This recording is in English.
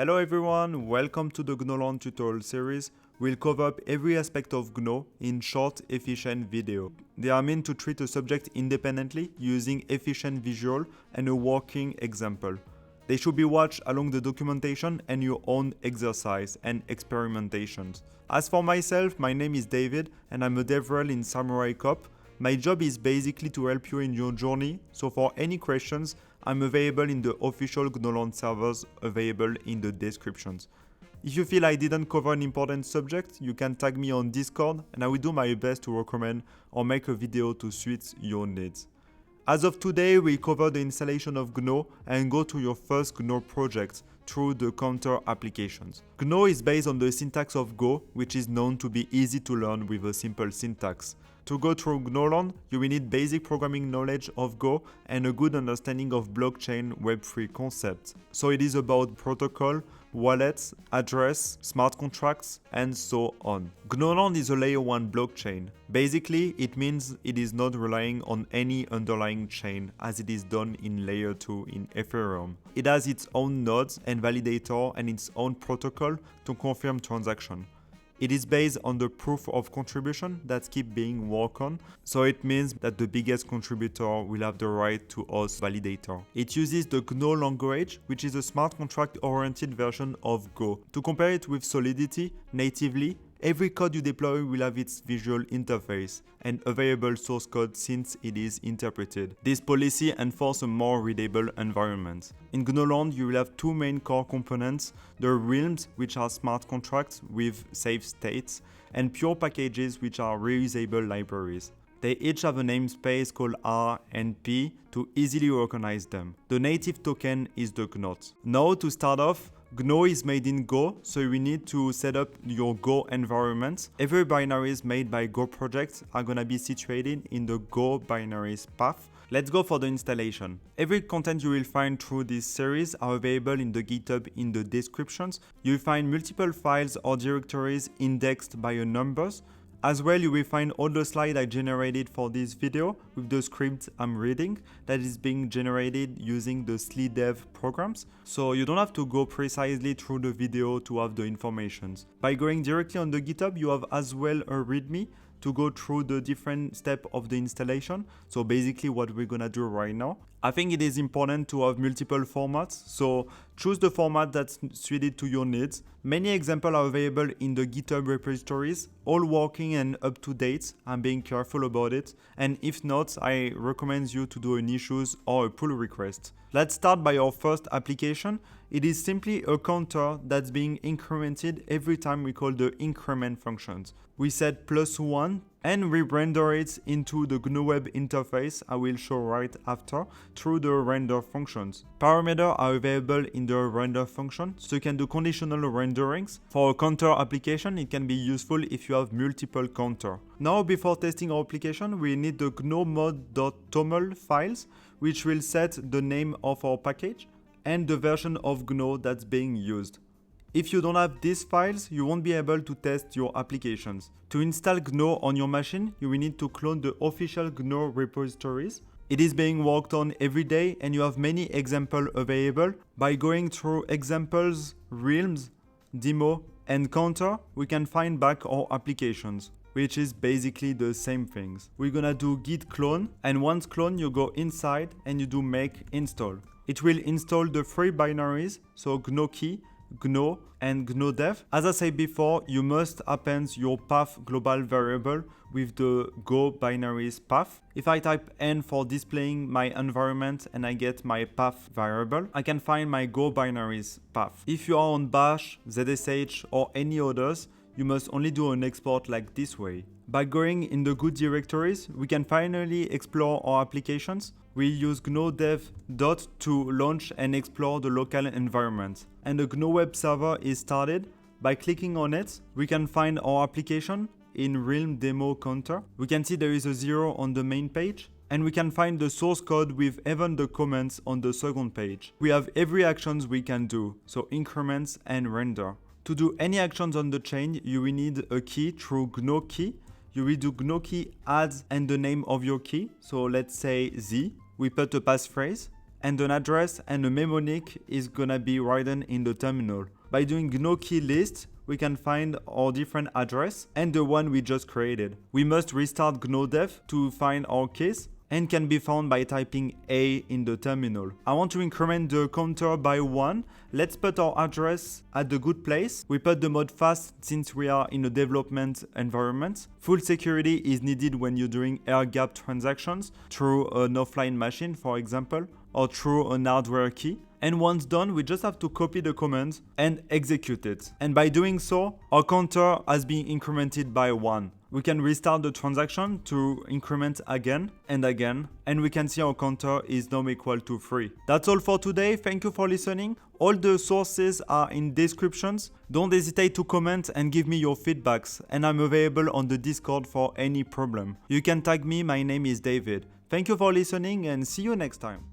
Hello everyone, welcome to the Gnoland tutorial series. We'll cover up every aspect of Gno in short, efficient video. They are meant to treat a subject independently using efficient visual and a working example. They should be watched along the documentation and your own exercise and experimentations. As for myself, my name is David and I'm a DevRel in Samourai.world. My job is basically to help you in your journey, so for any questions, I'm available in the official Gnoland servers available in the descriptions. If you feel I didn't cover an important subject, you can tag me on Discord and I will do my best to recommend or make a video to suit your needs. As of today, we cover the installation of Gno and go to your first Gno project through the counter applications. Gno is based on the syntax of Go, which is known to be easy to learn with a simple syntax. To go through Gnoland, you will need basic programming knowledge of Go and a good understanding of blockchain Web3 concepts. So it is about protocol, wallets, address, smart contracts, and so on. Gnoland is a layer 1 blockchain. Basically, it means it is not relying on any underlying chain as it is done in layer 2 in Ethereum. It has its own nodes and validator and its own protocol to confirm transaction. It is based on the proof of contribution that keep being worked on, so it means that the biggest contributor will have the right to host validator. It uses the Gno language, which is a smart contract-oriented version of Go. To compare it with Solidity, natively, every code you deploy will have its visual interface and available source code since it is interpreted. This policy enforces a more readable environment. In Gnoland, you will have two main core components, the realms, which are smart contracts with safe states, and pure packages, which are reusable libraries. They each have a namespace called R and P to easily recognize them. The native token is the gnot. Now to start off, Gno is made in Go, so we need to set up your Go environment. Every binaries made by Go projects are gonna be situated in the Go binaries path. Let's go for the installation. Every content you will find through this series are available in the Github in the descriptions. You'll find multiple files or directories indexed by a numbers. As well, you will find all the slides I generated for this video with the script I'm reading that is being generated using the PeerDev programs. So you don't have to go precisely through the video to have the information. By going directly on the GitHub, you have as well a README to go through the different steps of the installation. So basically what we're gonna do right now. I think it is important to have multiple formats, so choose the format that's suited to your needs. Many examples are available in the GitHub repositories, all working and up to date. I'm being careful about it, and if not, I recommend you to do an issues or a pull request. Let's start by our first application. It is simply a counter that's being incremented every time we call the increment functions. We set +1 and we render it into the Gnoweb interface I will show right after through the render functions. Parameters are available in the render function, so you can do conditional renderings. For a counter application, it can be useful if you have multiple counter. Now, before testing our application, we need the gnomod.toml files, which will set the name of our package and the version of Gno that's being used. If you don't have these files, you won't be able to test your applications. To install Gno on your machine, you will need to clone the official Gno repositories. It is being worked on every day and you have many examples available. By going through examples, realms, demo, and counter, we can find back our applications, which is basically the same things. We're gonna do git clone, and once clone, you go inside and you do make install. It will install the three binaries, so Gnokey, Gno, and gnodev. As I said before, you must append your path global variable with the Go binaries path. If I type N for displaying my environment and I get my path variable, I can find my Go binaries path. If you are on Bash, ZSH, or any others, you must only do an export like this way. By going in the good directories, we can finally explore our applications. We use gnodev to launch and explore the local environment. And the Gnoweb server is started. By clicking on it, we can find our application in realm demo counter. We can see there is a 0 on the main page. And we can find the source code with even the comments on the second page. We have every actions we can do, so increments and render. To do any actions on the chain, you will need a key through Gnokey. You will do Gnokey add and the name of your key. So let's say Z. We put a passphrase. and an address and a mnemonic is gonna be written in the terminal. By doing Gnokey list, we can find our different address and the one we just created. We must restart gnodev to find our keys and can be found by typing A in the terminal. I want to increment the counter by 1. Let's put our address at the good place. We put the mode fast since we are in a development environment. Full security is needed when you're doing air-gapped transactions through an offline machine, for example, or through an hardware key. And once done, we just have to copy the command and execute it. And by doing so, our counter has been incremented by 1. We can restart the transaction to increment again and again, and we can see our counter is now equal to 3. That's all for today. Thank you for listening. All the sources are in descriptions. Don't hesitate to comment and give me your feedbacks, and I'm available on the Discord for any problem. You can tag me, my name is David. Thank you for listening and see you next time.